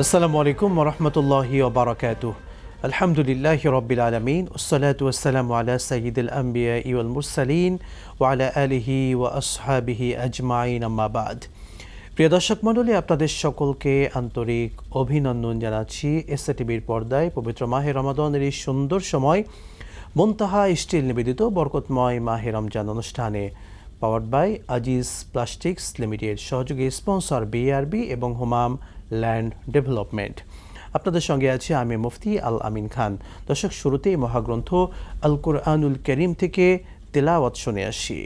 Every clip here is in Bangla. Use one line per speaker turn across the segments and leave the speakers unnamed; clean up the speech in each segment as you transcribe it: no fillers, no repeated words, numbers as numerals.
আসসালামু আলাইকুম ওয়া রাহমাতুল্লাহি ওয়া বারাকাতুহু। আলহামদুলিল্লাহি রাব্বিল আলামিন ওয়াসসালাতু ওয়াসসালামু আলা সাইয়্যিদিল আমবিয়াই ওয়াল মুরসালিন ওয়া আলা আলিহি ওয়া আসহাবিহি আজমাইন, আম্মা বাদ। প্রিয় দর্শক মণ্ডলী, আপনাদের সকলকে আন্তরিক অভিনন্দন জানাচ্ছি। এসএটিভির পর্দায় পবিত্র মাহে রমাদানের এই সুন্দর সময় মুনতাহা স্টিল নিবেদিত বরকতময় মাহে রমজান অনুষ্ঠানে powered by Aziz plastics limited, সহযোগী স্পন্সর বিআরবি এবং হুমাম ল্যান্ড ডেভেলপমেন্ট। আপনাদের সঙ্গে আছি আমি মুফতি আল আমিন খান। দর্শক, শুরুতেই মহাগ্রন্থ আল কুরআনুল কারীম থেকে তেলাওয়াত শুনে আসি।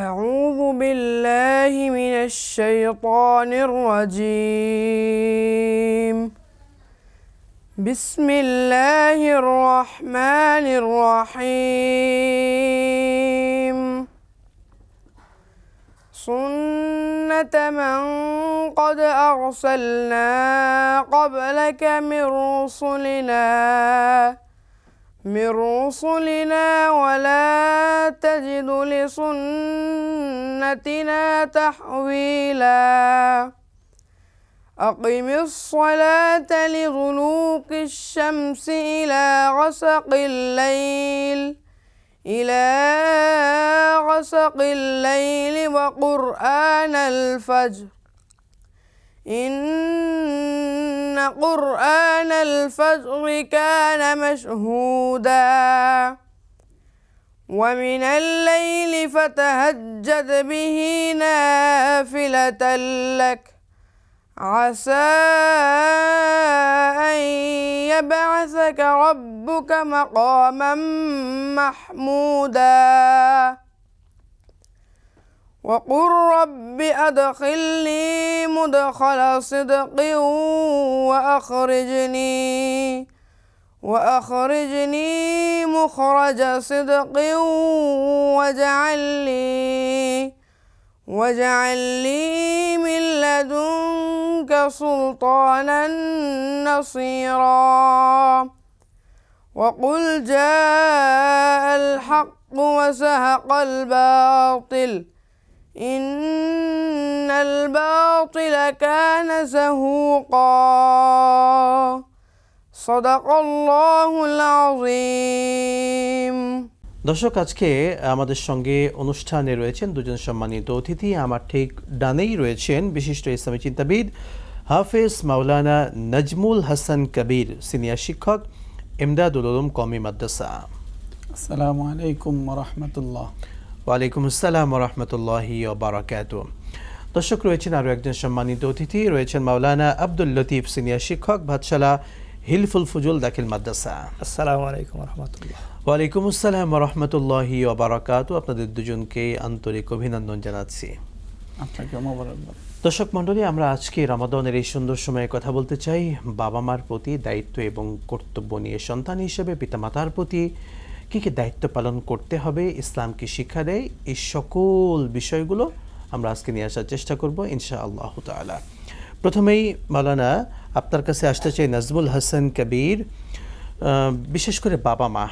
আউযু বিল্লাহি মিনাশ শাইতানির রাজীম। বিসমিল্লাহির রহমানির রহিম। سنة من قد أرسلنا قبلك من رسلنا ولا تجد لسنتنا تحويلا. أقم الصلاة لدلوك الشمس إلى غسق الليل وقرآن الفجر إن قرآن الفجر كان مشهودا. ومن الليل فتهجد به نافلة لك عسى أن يبعثك ربك مقاما محمودا. وقل رب أدخلني مدخل صدق وأخرجني مخرج صدق واجعل لي من لدنك سلطانا نصيرا. وقل جاء الحق وزهق الباطل إن الباطل كان زهوقا. صدق الله العظيم.
দর্শক, আজকে আমাদের সঙ্গে অনুষ্ঠানে রয়েছেন দুজন সম্মানিত অতিথি। আমার ঠিক ডানেই রয়েছেন বিশিষ্ট ইসলামী চিন্তাবিদ হাফেজ মাওলানা নাজমুল হাসান কবির, সিনিয়র শিক্ষক, ইমদাদুল উলুম কওমি মাদ্রাসা।
আসসালামু আলাইকুম ওয়া রাহমাতুল্লাহ।
ওয়ালাইকুম আসসালাম ওয়া রাহমাতুল্লাহি ওয়া বারাকাতুহু। দর্শক, রয়েছেন আরও একজন সম্মানিত অতিথি, রয়েছেন মাওলানা আব্দুল লতিফ, সিনিয়র শিক্ষক, ভাতশালা হিলফুল ফুজুল দাখিল মাদ্রাসা।
আসসালামু আলাইকুম ওয়া রাহমাতুল্লাহ।
ওয়ালাইকুম আসসালাম ওয়া রাহমাতুল্লাহি ওয়া বারাকাতুহু। আপনাদের দুজনকে আন্তরিক অভিনন্দন জানাচ্ছি।
আপনাকে মোবারকবাদ।
দর্শক মণ্ডলী, আমরা আজকে রমাদানের এই সুন্দর সময়ে কথা বলতে চাই বাবা মার প্রতি দায়িত্ব এবং কর্তব্য নিয়ে। সন্তান হিসেবে পিতামাতার প্রতি কী কী দায়িত্ব পালন করতে হবে, ইসলাম কি শিক্ষা দেয়, এই সকল বিষয়গুলো আমরা আজকে নিয়ে আসার চেষ্টা করব ইনশাআল্লাহ তাআলা। প্রথমেই মাওলানা, আপনার কাছে আসতে চাই নাজমুল হাসান কবির। বিশেষ করে বাবা মা,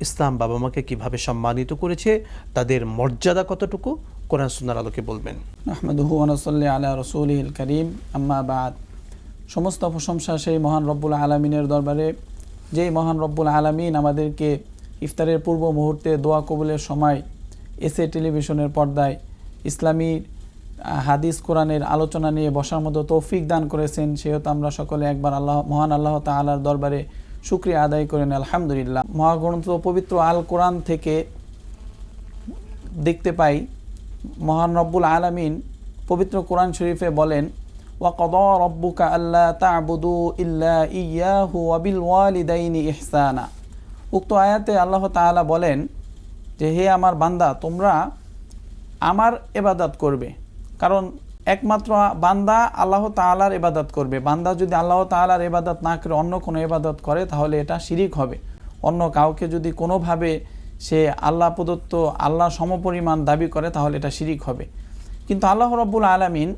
ইসলাম বাবা মাকে কীভাবে সম্মানিত করেছে, তাদের মর্যাদা কতটুকু কোরআন সুন্নাহর আলোকে বলবেন।
আহমাদুহু ওয়া নুসাল্লি আলা রাসূলিহিল কারীম, আম্মা বাদ। সমস্ত প্রশংসা সেই মহান রব্বুল আলামিনের দরবারে, যেই মহান রব্বুল আলামিন আমাদেরকে ইফতারের পূর্ব মুহূর্তে দোয়া কবুলের সময় এসএ টেলিভিশনের পর্দায় ইসলামী হাদিস কোরআনের আলোচনা নিয়ে বসার মতো তৌফিক দান করেছেন। সেহেতু আমরা সকলে একবার মহান আল্লাহ তাআলার দরবারে শুকরিয়া আদায় করেন আলহামদুলিল্লাহ। মহাগ্রন্থ পবিত্র আল কোরআন থেকে দেখতে পাই মহান রব্বুল আলামিন পবিত্র কোরআন শরীফে বলেন, ওয়া ক্বাদা রাব্বুকা আল্লা তা'বুদু ইল্লা ইয়্যাহু ওয়া বিল ওয়ালিদাইনি ইহসানা। উক্ত আয়াতে আল্লাহ তাআলা বলেন যে, হে আমার বান্দা, তোমরা আমার ইবাদত করবে। কারণ একমাত্র বান্দা আল্লাহ তাআলার ইবাদত করবে। বান্দা যদি আল্লাহ তাআলার ইবাদত না করে অন্য কোনো ইবাদত করে তাহলে এটা শিরিক হবে। অন্য কাউকে যদি কোনোভাবে সে আল্লাহ প্রদত্ত আল্লাহ সমপরিমাণ দাবি করে তাহলে এটা শিরিক হবে। কিন্তু আল্লাহ রাব্বুল আলামিন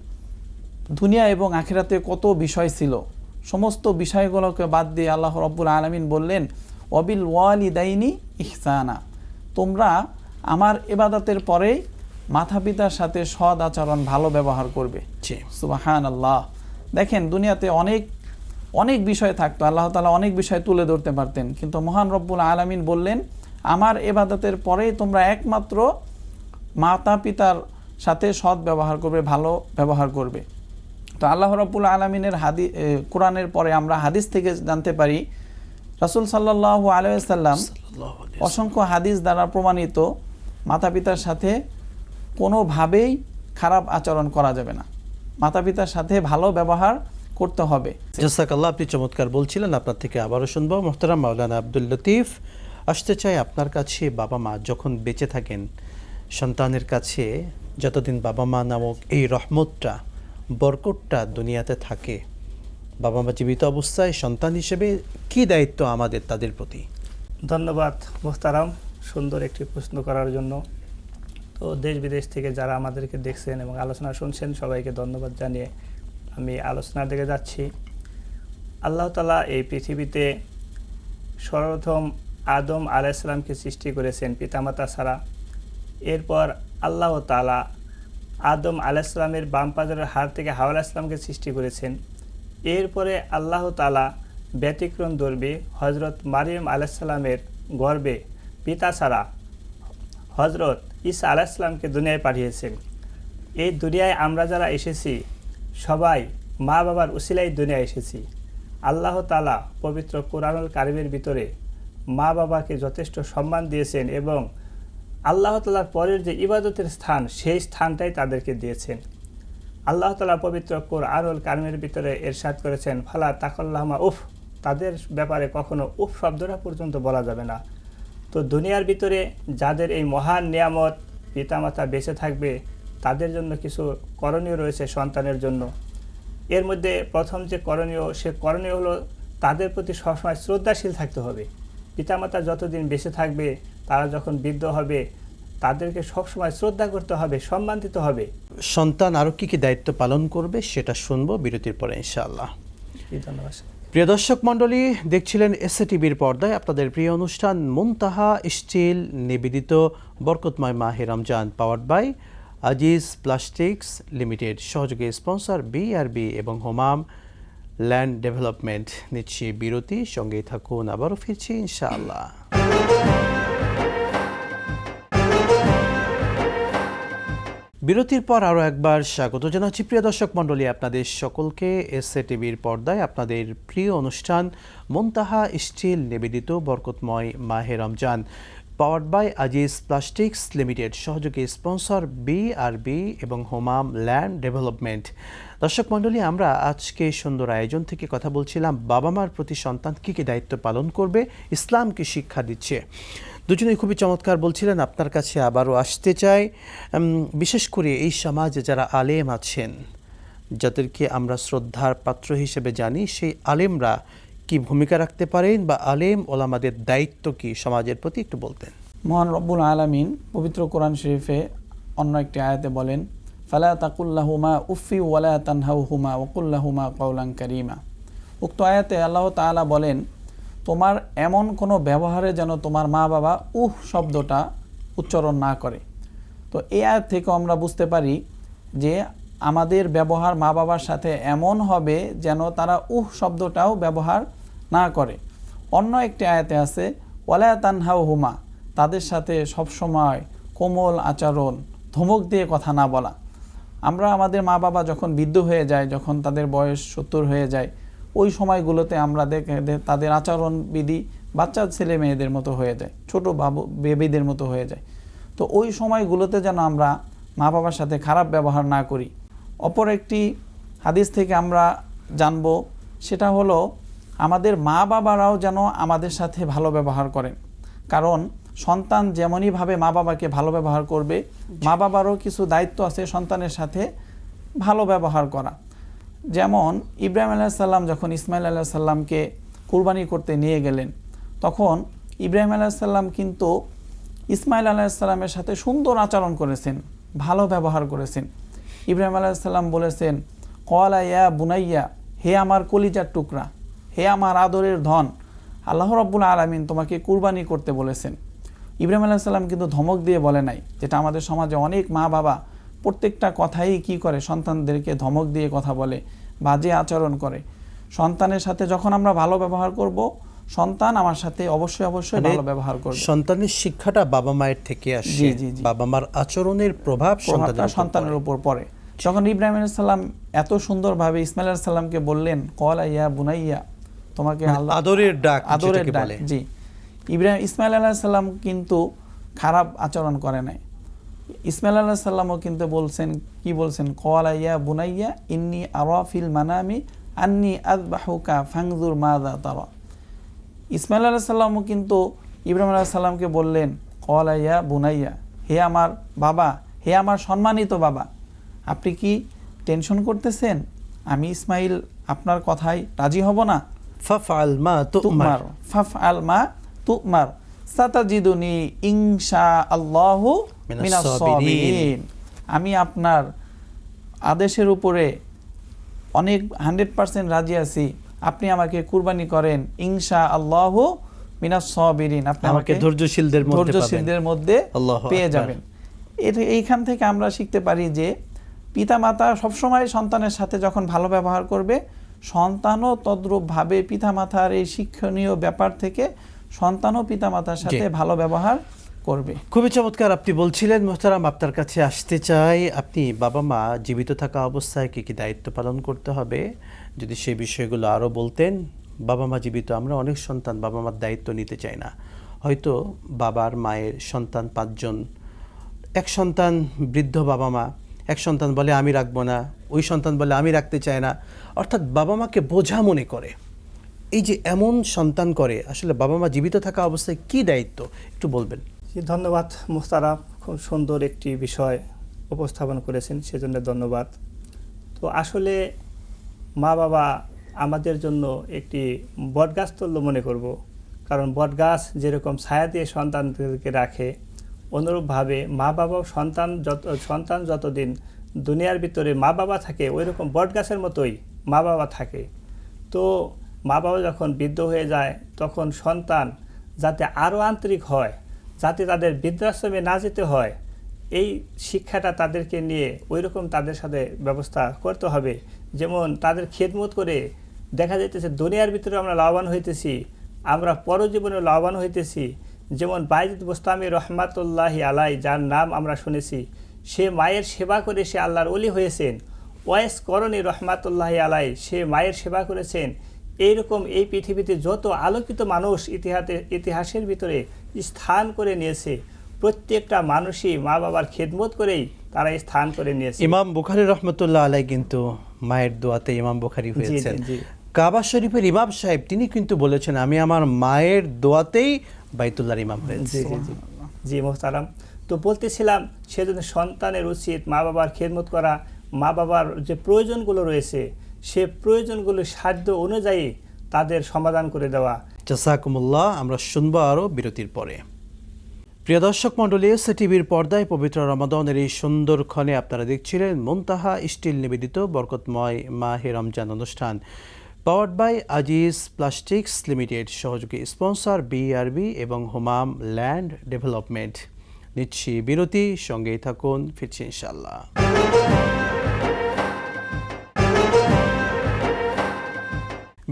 দুনিয়া এবং আখিরাতে কত বিষয় ছিল, সমস্ত বিষয়গুলোকে বাদ দিয়ে আল্লাহ রাব্বুল আলামিন বললেন, ওয়াবিল ওয়ালিদাইনি ইহসানা, তোমরা আমার ইবাদতের পরেই মাতা পিতার সাথে সৎ আচরণ ভালো ব্যবহার করবে। সুবহানাল্লাহ। দেখেন দুনিয়াতে অনেক অনেক বিষয় থাকতো, আল্লাহ তাআলা অনেক বিষয় তুলে ধরতে পারতেন, কিন্তু মহান রব্বুল আলামিন বললেন আমার ইবাদতের পরেই তোমরা একমাত্র মাতা পিতার সাথে সৎ ব্যবহার করবে, ভালো ব্যবহার করবে। তো আল্লাহ রাব্বুল আলামিনের কোরআনের পরে আমরা হাদিস থেকে জানতে পারি রাসূল সাল্লাল্লাহু আলাইহি ওয়াসাল্লাম অসংখ্য হাদিস দ্বারা প্রমাণিত মাতা পিতার সাথে কোনোভাবেই খারাপ আচরণ করা যাবে না, মাতা পিতার সাথে ভালো ব্যবহার করতে হবে।
জাযাকাল্লাহ, আপনি চমৎকার বলছিলেন, আপনার থেকে আবারও শুনবো। মুহতারাম মাওলানা আব্দুল লতিফ, আসতে চাই আপনার কাছে, বাবা মা যখন বেঁচে থাকেন সন্তানের কাছে যতদিন বাবা মা নামক এই রহমতটা, বরকতটা দুনিয়াতে থাকে, বাবা মা জীবিত অবস্থায় সন্তান হিসেবে কি দায়িত্ব আমাদের তাদের প্রতি?
ধন্যবাদ মোহতারাম সুন্দর একটি প্রশ্ন করার জন্য। তো দেশ বিদেশ থেকে যারা আমাদেরকে দেখছেন এবং আলোচনা শুনছেন সবাইকে ধন্যবাদ জানিয়ে আমি আলোচনার দিকে যাচ্ছি। আল্লাহ তাআলা এই পৃথিবীতে সর্বপ্রথম আদম আলাইহিস সালামকে সৃষ্টি করেছেন পিতামাতা ছাড়া। এরপর আল্লাহ তাআলা আদম আলাইহিস সালামের বাম পাজরের হাড় থেকে হাওয়া আলাইহিস সালামকে সৃষ্টি করেছেন। এরপরে আল্লাহ তাআলা ব্যতিক্রম ধর্মী হজরত মারিয়াম আলাইহিস সালামের গর্ভে পিতা ছাড়া হজরত ঈসা আলাইহিস সালামকে দুনিয়ায় পাঠিয়েছেন। এই দুনিয়ায় আমরা যারা এসেছি সবাই মা বাবার উসিলায় দুনিয়ায় এসেছি। আল্লাহ তাআলা পবিত্র কোরআনুল কারীমের ভিতরে মা বাবাকে যথেষ্ট সম্মান দিয়েছেন এবং আল্লাহ তাআলার পরের যে ইবাদতের স্থান সেই স্থানটাই তাদেরকে দিয়েছেন। আল্লাহ তাআলা পবিত্র কোরআনুল কারীমের ভিতরে ইরশাদ করেছেন ফালা তাকাল্লাহুমা উফ, তাদের ব্যাপারে কখনো উফ শব্দটা পর্যন্ত বলা যাবে না। তো দুনিয়ার ভিতরে যাদের এই মহান নিয়ামত পিতামাতা বেঁচে থাকবে তাদের জন্য কিছু করণীয় রয়েছে সন্তানের জন্য। এর মধ্যে প্রথম যে করণীয়, সে করণীয় হলো তাদের প্রতি সবসময় শ্রদ্ধাশীল থাকতে হবে। পিতামাতা যতদিন বেঁচে থাকবে, তারা যখন বৃদ্ধ হবে তাদেরকে সবসময় শ্রদ্ধা করতে হবে, সম্মান দিতে হবে।
সন্তান আরও কি কি দায়িত্ব পালন করবে সেটা শুনবো বিরতির পরে ইনশাআল্লাহ।
ধন্যবাদ।
প্রিয় দর্শক মণ্ডলী, দেখছিলেন এসএটিভির পর্দায় আপনাদের প্রিয় অনুষ্ঠান মুনতাহা স্টিল নিবেদিত বরকতময় মাহে Ramzan, powered by Aziz plastics limited, সহযোগী স্পন্সর বিআরবি এবং হোমাম ল্যান্ড ডেভেলপমেন্ট। নিচ্ছি বিরতি, সঙ্গেই থাকুন, আবারও ফিরছি ইনশাআল্লাহ। বিরতির পর আরও একবার স্বাগত জানাচ্ছি প্রিয় দর্শক মণ্ডলী আপনাদের সকলকে এসএটিভির পর্দায় আপনাদের প্রিয় অনুষ্ঠান মুনতাহা স্টিল নিবেদিত বরকতময় মাহে Ramzan, powered by Aziz plastics limited, সহযোগী স্পন্সর বিআরবি এবং হোমাম ল্যান্ড ডেভেলপমেন্ট। দর্শক মণ্ডলী, আমরা আজকে সুন্দর আয়োজন থেকে কথা বলছিলাম বাবা মার প্রতি সন্তান কী কী দায়িত্ব পালন করবে, ইসলাম কি শিক্ষা দিচ্ছে। দুজনেই খুবই চমৎকার বলছিলেন। আপনার কাছে আবারও আসতে চাই, বিশেষ করে এই সমাজে যারা আলেম আছেন, যাদেরকে আমরা শ্রদ্ধার পাত্র হিসেবে জানি, সেই আলেমরা কি ভূমিকা রাখতে পারেন বা আলেম ওলামাদের দায়িত্ব কি সমাজের প্রতি একটু বলতেন।
মহান রব্বুল আলামিন পবিত্র কোরআন শরীফে অন্য একটি আয়াতে বলেন ফালা তাকুল্লাহুমা উফি ওয়ালা তানহাউহুমা ওয়াকুল্লাহুমা কাওলান কারীমা। উক্ত আয়াতে আল্লাহ তাআলা বলেন তোমার এমন কোনো ব্যবহারে যেন তোমার মা বাবা শব্দটা উচ্চারণ না করে। তো এই আয়াত থেকে আমরা বুঝতে পারি যে আমাদের ব্যবহার মা বাবার সাথে এমন হবে যেন তারা শব্দটাও ব্যবহার না করে। অন্য একটি আয়াতে আছে ওয়ালা তানহাউহুমা, তাদের সাথে সবসময় কোমল আচরণ, ধমক দিয়ে কথা না বলা। আমরা আমাদের মা বাবা যখন বৃদ্ধ হয়ে যায়, যখন তাদের বয়স 70 হয়ে যায়, ওই সময়গুলোতে আমরা তাদের আচরণ বিধি বাচ্চা ছেলে মেয়েদের মতো হয়ে যায়, ছোট বেবিদের মতো হয়ে যায়। তো ওই সময়গুলোতে যেন আমরা মা বাবার সাথে খারাপ ব্যবহার না করি। অপর একটি হাদিস থেকে আমরা জানব, সেটা হলো আমাদের মা বাবারাও যেন আমাদের সাথে ভালো ব্যবহার করেন। কারণ সন্তান যেমনইভাবে মা বাবাকে ভালো ব্যবহার করবে, মা বাবারও কিছু দায়িত্ব আছে সন্তানের সাথে ভালো ব্যবহার করা। যেমন ইব্রাহিম আলাইহিস সালাম যখন ইসমাইল আলাইহিস সালামকে কুরবানি করতে নিয়ে গেলেন, তখন ইব্রাহিম আলাইহিস সালাম কিন্তু ইসমাইল আলাইহিস সালামের সাথে সুন্দর আচরণ করেছেন, ভালো ব্যবহার করেছেন। ইব্রাহিম আলাইহিস সালাম বলেছেন ক্বালা ইয়া বুনাইয়া, হে আমার কলিজার টুকরা, হে আমার আদরের ধন, আল্লাহ রাব্বুল আলামিন তোমাকে কুরবানি করতে বলেছেন। ইব্রাহিম আলাইহিস সালাম কিন্তু ধমক দিয়ে বলে নাই, যেটা আমাদের সমাজে অনেক মা বাবা প্রত্যেকটা কথাই কি করে, সন্তানদেরকে ধমক দিয়ে কথা বলে, বাজে আচরণ করে। সন্তানের সাথে যখন আমরা ভালো ব্যবহার করব, সন্তান আমার সাথে অবশ্যই ভালো ব্যবহার করবে।
সন্তানের শিক্ষাটা বাবা মায়ের থেকে আসে, বাবা মার আচরণের প্রভাব
সন্তানের উপর পড়ে। যখন ইব্রাহিম আলাইহিস সালাম এত সুন্দরভাবে ইসমাইল আলাইহিস সালামকে বললেন, ক্বালা ইয়া বুনাইয়া, তোমাকে আল্লাহ
আদরের ডাক,
জি, ইসমাইল আলাইহিস সালাম কিন্তু খারাপ আচরণ করে নাই। ইসমাইল আলাইহিস সালামও কিন্তু বলছেন ক্বালা ইয়া বুনাইয়া ইন্নী আরা ফিল মানামি আন্নী আযবাহুকা ফানজুর মাযা তারা। ইসমাইল আলাইহিস সালামও কিন্তু ইব্রাহিম আলাইহিস সালামকে বললেন, ক্বালা ইয়া বুনাইয়া, হে আমার বাবা, হে আমার সম্মানিত বাবা, আপনি কি টেনশন করতেছেন? আমি ইসমাইল আপনার কথায় রাজি হব না।
ফাফআল মা
তুমার সাতাজিদুনি ইনশাআল্লাহু মিনাস সাবিরিন। আমি আপনার আদেশের উপরে 100% রাজি আছি। আপনি আমাকে কুরবানি করেন, ইনশাআল্লাহু মিনাস সাবিরিন, আপনি আমাকে ধৈর্যশীলদের মধ্যে পেয়ে যাবেন। এইখান থেকে আমরা শিখতে পারি যে পিতামাতা সবসময় সন্তানের সাথে যখন ভালো ব্যবহার করবে, সন্তানও তদ্রূপভাবে পিতামাতার এই শিক্ষণীয় ব্যাপার থেকে সন্তানও পিতামাতার সাথে ভালো ব্যবহার করবে।
খুবই চমৎকার আপনি বলছিলেন। মোহতারাম, আপনার কাছে আসতে চাই, আপনি বাবা মা জীবিত থাকা অবস্থায় কি কি দায়িত্ব পালন করতে হবে, যদি সেই বিষয়গুলো আরও বলতেন। বাবা মা জীবিত, আমরা অনেক সন্তান বাবা মার দায়িত্ব নিতে চাই না। হয়তো বাবার মায়ের সন্তান 5 জন, এক সন্তান বৃদ্ধ বাবা মা, এক সন্তান বলে আমি রাখবো না, ওই সন্তান বলে আমি রাখতে চাই না, অর্থাৎ বাবা মাকে বোঝা মনে করে। এই যে এমন সন্তান করে, আসলে বাবা মা জীবিত থাকা অবস্থায় কি দায়িত্ব একটু বলবেন।
ধন্যবাদ মোহতারাম, খুব সুন্দর একটি বিষয় উপস্থাপন করেছেন, সেজন্য ধন্যবাদ। তো আসলে মা বাবা আমাদের জন্য একটি বটগাছ তুল্য মনে করব, কারণ বটগাছ যেরকম ছায়া দিয়ে সন্তানদেরকে রাখে, অনুরূপভাবে মা বাবাও সন্তান যতদিন দুনিয়ার ভিতরে মা বাবা থাকে, ওই রকম বটগাছের মতোই মা বাবা থাকে। তো মা বাবা যখন বৃদ্ধ হয়ে যায়, তখন সন্তান যাতে আরও আন্তরিক হয়, যাতে তাদের বৃদ্ধাশ্রমে না যেতে হয়, এই শিক্ষাটা তাদেরকে নিয়ে ওই রকম তাদের সাথে ব্যবস্থা করতে হবে। যেমন তাদের খেদমত করে দেখা যাইতেছে দুনিয়ার ভিতরে আমরা লাভবান হইতেছি, আমরা পরজীবনে লাভবান হইতেছি। যেমন বাইজিদ বোস্তামি রহমাতুল্লাহি আলাই, যার নাম আমরা শুনেছি, সে মায়ের সেবা করে সে আল্লাহর ওলি হয়েছেন। ওয়াইস করণী রহমাতুল্লাহি আলাই, সে মায়ের সেবা করেছেন। এইরকম এই পৃথিবীতে যত আলোকিত মানুষ ইতিহাসের ভিতরে স্থান করে নিয়েছে, প্রত্যেকটা মানুষই মা বাবার খেদমত করেই তারা স্থান করে নিয়েছে।
ইমাম বুখারী রহমতুল্লাহ আলাই কিন্তু মায়ের দোয়াতে ইমাম বুখারী হয়েছেন। কাবা শরীফের ইমাম সাহেব তিনি কিন্তু বলেছেন, আমি আমার মায়ের দোয়াতেই বাইতুল্লাহর ইমাম হয়েছি।
জি মোহতারাম, তো বলতেছিলাম, সেজন্য সন্তানের উচিত মা বাবার খেদমত করা, মা বাবার যে প্রয়োজনগুলো রয়েছে সে প্রয়োজনগুলো সাধ্য অনুযায়ী তাদের সমাধান করে দেওয়া।
জাযাকুমুল্লাহ। আমরা শুনবো আরও বিরতির পরে। প্রিয় দর্শক মণ্ডলী, এসটিভির পর্দায় পবিত্র রমাদানের এই সুন্দর ক্ষণে আপনারা দেখছিলেন মুনতাহা স্টিল নিবেদিত বরকতময় মাহে রমজান অনুষ্ঠান, powered by Aziz plastics limited, সহযোগী স্পন্সর বিআরবি এবং হুমাম ল্যান্ড ডেভেলপমেন্ট। নিচ্ছি বিরতি, সঙ্গেই থাকুন, ফিরছি ইনশাআল্লাহ।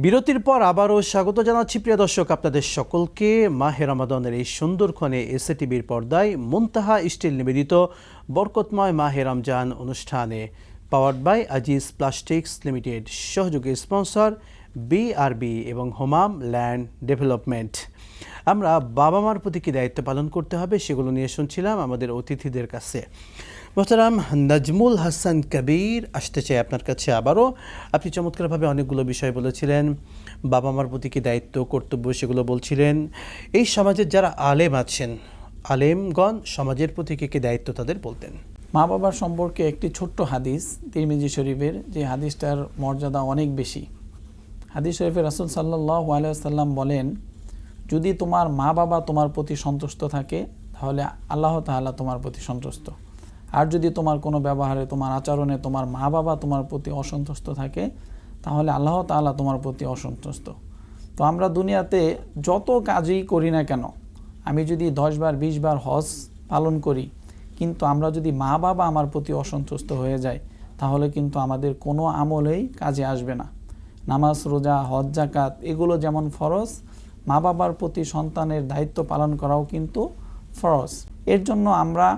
বিরতির পর আবারও স্বাগত জানাচ্ছি প্রিয় দর্শক আপনাদের সকলকে মাহে রমাদানের এই সুন্দরক্ষণে এসটিভির পর্দায় মুনতাহা স্টিল নিবেদিত বরকতময় মাহে রমজান অনুষ্ঠানে, powered by Aziz plastics limited, সহযোগী স্পন্সর বিআরবি এবং হোমাম ল্যান্ড ডেভেলপমেন্ট। আমরা বাবা মার প্রতি কী দায়িত্ব পালন করতে হবে সেগুলো নিয়ে শুনছিলাম আমাদের অতিথিদের কাছে। মোহতারাম নাজমুল হাসান কবির, আসতে চাই আপনার কাছে আবারও। আপনি চমৎকারভাবে অনেকগুলো বিষয় বলেছিলেন, বাবা মার প্রতি কী দায়িত্ব কর্তব্য সেগুলো বলছিলেন। এই সমাজের যারা আলেম আছেন, আলেমগণ সমাজের প্রতি কী দায়িত্ব তাদের বলতেন।
মা বাবার সম্পর্কে একটি ছোট্ট হাদিস তিরমিজি শরীফের, যে হাদিসটার মর্যাদা অনেক বেশি। হাদিস শরীফে রাসূল সাল্লাল্লাহু আলাইহি ওয়াসাল্লাম বলেন, যদি তোমার মা বাবা তোমার প্রতি সন্তুষ্ট থাকে তাহলে আল্লাহ তাআলা তোমার প্রতি সন্তুষ্ট। আর যদি তোমার কোনো ব্যবহারে, তোমার আচরণে তোমার মা বাবা তোমার প্রতি অসন্তুষ্ট থাকে তাহলে আল্লাহ তাআলা তোমার প্রতি অসন্তুষ্ট। তো আমরা দুনিয়াতে যত কাজই করি না কেন, আমি যদি 10 বার 20 বার হজ পালন করি, কিন্তু আমরা যদি মা বাবা আমার প্রতি অসন্তুষ্ট হয়ে যায় তাহলে কিন্তু আমাদের কোনো আমলেই কাজে আসবে না। নামাজ রোজা হজ জাকাত এগুলো যেমন ফরজ, মা বাবার প্রতি সন্তানের দায়িত্ব পালন করাও কিন্তু ফরজ। এর জন্য আমরা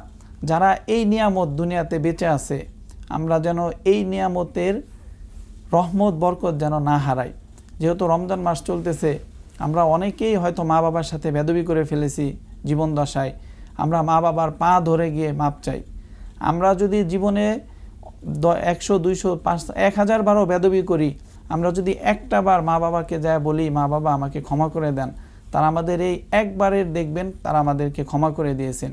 যারা এই নিয়ামত দুনিয়াতে বেঁচে আছে, আমরা যেন এই নিয়ামতের রহমত বরকত যেন না হারাই। যেহেতু রমজান মাস চলতেছে, আমরা অনেকেই হয়তো মা বাবার সাথে বেদবি করে ফেলেছি জীবন দশায়, আমরা মা বাবার পা ধরে গিয়ে মাপ চাই। আমরা যদি জীবনে 100, 200, 500, 1000 বারও বেদবি করি, আমরা যদি একটা বার মা বাবাকে যায় বলি মা বাবা আমাকে ক্ষমা করে দেন, তারা আমাদের এই একবারের দেখবেন তারা আমাদেরকে ক্ষমা করে দিয়েছেন।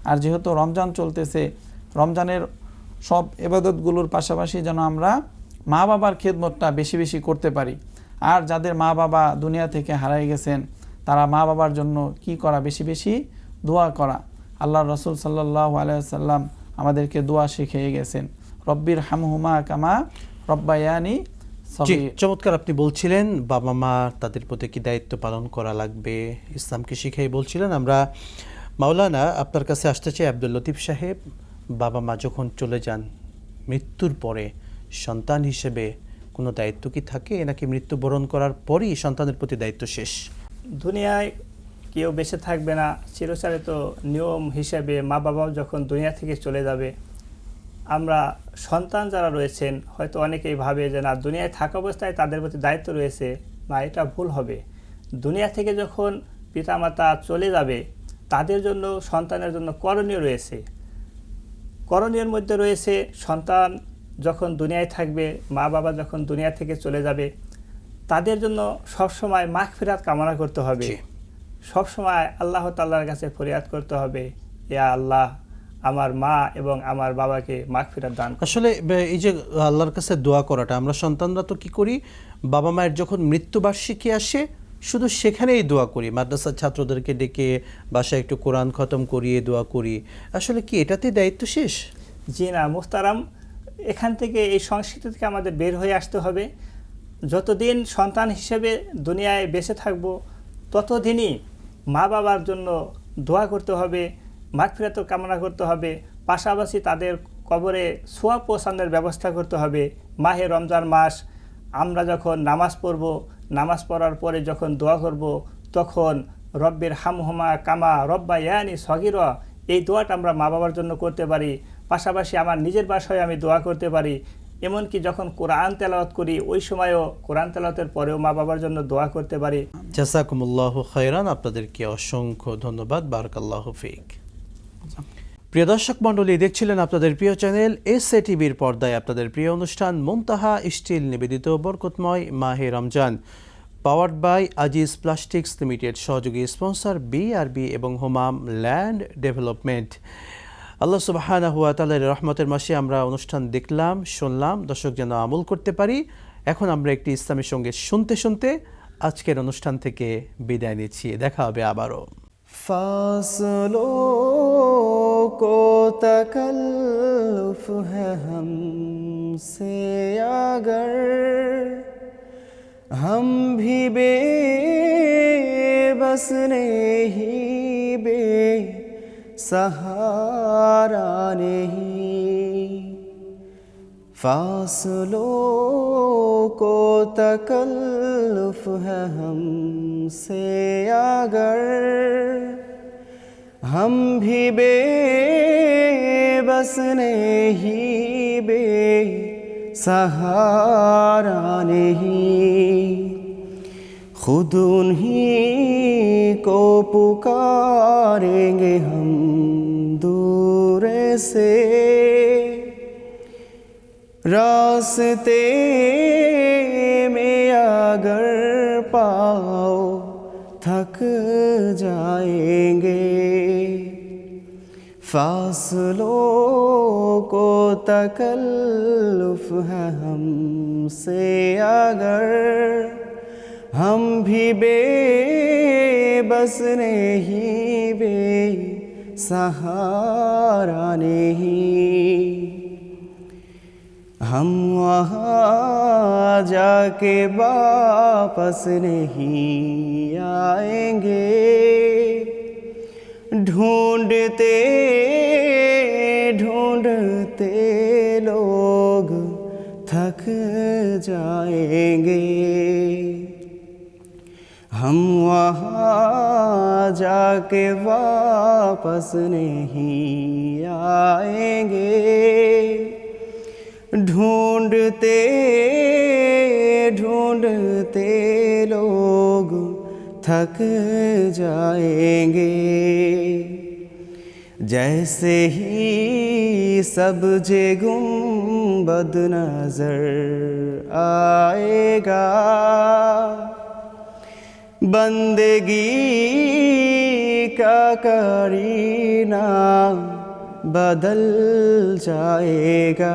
আর যেহেতু রমজান চলতেছে, রমজানের সব ইবাদতগুলোর পাশাপাশি যেন আমরা মা বাবার খেদমতটা বেশি বেশি করতে পারি। আর যাদের মা বাবা দুনিয়া থেকে হারাই গেছেন, তারা মা বাবার জন্য কি করা, বেশি বেশি দোয়া করা। আল্লাহর রাসূল সাল্লাল্লাহু আলাইহি ওয়াসাল্লাম আমাদেরকে দোয়া শিখিয়ে গেছেন, রব্বির হামহুমা কামা রব্বায়ানি
জি,
সগীর।
চমৎকার আপনি বলছিলেন বাবা মা তাদের প্রতি কি দায়িত্ব পালন করা লাগবে, ইসলামকে শিখিয়ে বলছিলেন। আমরা মাওলানা আপনার কাছে আসতে চাই। আব্দুল লতিফ সাহেব, বাবা মা যখন চলে যান, মৃত্যুর পরে সন্তান হিসেবে কোনো দায়িত্ব কি থাকে, নাকি মৃত্যুবরণ করার পরই সন্তানের প্রতি দায়িত্ব শেষ?
দুনিয়ায় কেউ বেঁচে থাকবে না, চিরচারিত নিয়ম হিসেবে মা বাবাও যখন দুনিয়া থেকে চলে যাবে, আমরা সন্তান যারা রয়েছেন হয়তো অনেকেই ভাবে যে না, দুনিয়ায় থাকা অবস্থায় তাদের প্রতি দায়িত্ব রয়েছে। না, এটা ভুল হবে। দুনিয়া থেকে যখন পিতামাতা চলে যাবে, তাদের জন্য সন্তানের জন্য করণীয় রয়েছে। করণীয়ের মধ্যে রয়েছে সন্তান যখন দুনিয়ায় থাকবে, মা বাবা যখন দুনিয়া থেকে চলে যাবে, তাদের জন্য সবসময় মাগফিরাত কামনা করতে হবে। সবসময় আল্লাহ তাআলার কাছে ফরিয়াদ করতে হবে, ইয়া আল্লাহ, আমার মা এবং আমার বাবাকে মাগফিরাত দান করুন।
আসলে এই যে আল্লাহর কাছে দোয়া করাটা, আমরা সন্তানরা তো কি করি, বাবা মায়ের যখন মৃত্যুবার্ষিকী আসে শুধু সেখানেই দোয়া করি, মাদ্রাসার ছাত্রদেরকে ডেকে বাসায় একটু কোরআন খতম করিয়ে দোয়া করি। আসলে কি এটাতে দায়িত্ব শেষ?
জি না মুহতারাম, এখান থেকে এই সংস্কৃতি থেকে আমাদের বের হয়ে আসতে হবে। যতদিন সন্তান হিসেবে দুনিয়ায় বেঁচে থাকব, ততদিনই মা বাবার জন্য দোয়া করতে হবে, মাগফিরাত কামনা করতে হবে। পাশাপাশি তাদের কবরে সোয়া পৌঁছানোর ব্যবস্থা করতে হবে। মাহে রমজান মাস আমরা যখন নামাজ পড়ব, নামাজ পড়ার পরে যখন দোয়া করব, তখন রব্বির হামহুমা কামা রব্বায়ানি সগীরা, এই দোয়াটা আমরা মা বাবার জন্য করতে পারি। পাশাপাশি আমার নিজের বাসায় আমি দোয়া করতে পারি। এমনকি যখন কোরআন তেলাওয়াত করি, ওই সময়ও কোরআন তেলাওয়াতের পরেও মা বাবার জন্য দোয়া করতে পারি।
জাযাকুমুল্লাহু খায়রান, আপনাদেরকে অসংখ্য ধন্যবাদ। বারাকাল্লাহু ফিক। প্রিয় দর্শক মণ্ডলী, দেখছিলেন আপনাদের প্রিয় চ্যানেল এসএ টিভির পর্দায় আপনাদের প্রিয় অনুষ্ঠান মুনতাহা স্টিল নিবেদিত বরকতময় মাহে Ramzan, powered by Aziz plastics limited, সহযোগী স্পন্সর বিআরবি এবং হোমাম ল্যান্ড ডেভেলপমেন্ট। আল্লাহ সুবহানাহু ওয়া তাআলার রহমতের মাসে আমরা অনুষ্ঠান দেখলাম, শুনলাম, দর্শক যেন আমল করতে পারি। এখন আমরা একটি ইসলামী সঙ্গীত শুনতে শুনতে আজকের অনুষ্ঠান থেকে বিদায় নিচ্ছি। দেখা হবে আবারও।
फासलों को तकल्लुफ है हमसे अगर हम भी बेबस नहीं, बेसहारा नहीं। फासलों को तकल्लुफ है हमसे अगर हम भी बेबस नहीं, बेसहारा नहीं। खुद उन्हीं को पुकारेंगे हम दूर से, रास्ते में अगर पाओ थक जाएंगे। फासलों को तकल्लुफ है हमसे अगर हम भी बेबस नहीं, बेसहारा नहीं। हम वहाँ जाके वापस नहीं आएंगे, ढूंढते ढूंढते लोग थक जाएंगे। वहाँ जाके वापस नहीं आएंगे। ढूंढते ढूंढते लोग थक जाएंगे। जैसे ही सब्जे गुंबद नजर आएगा, बंदगी का करीना बदल जाएगा।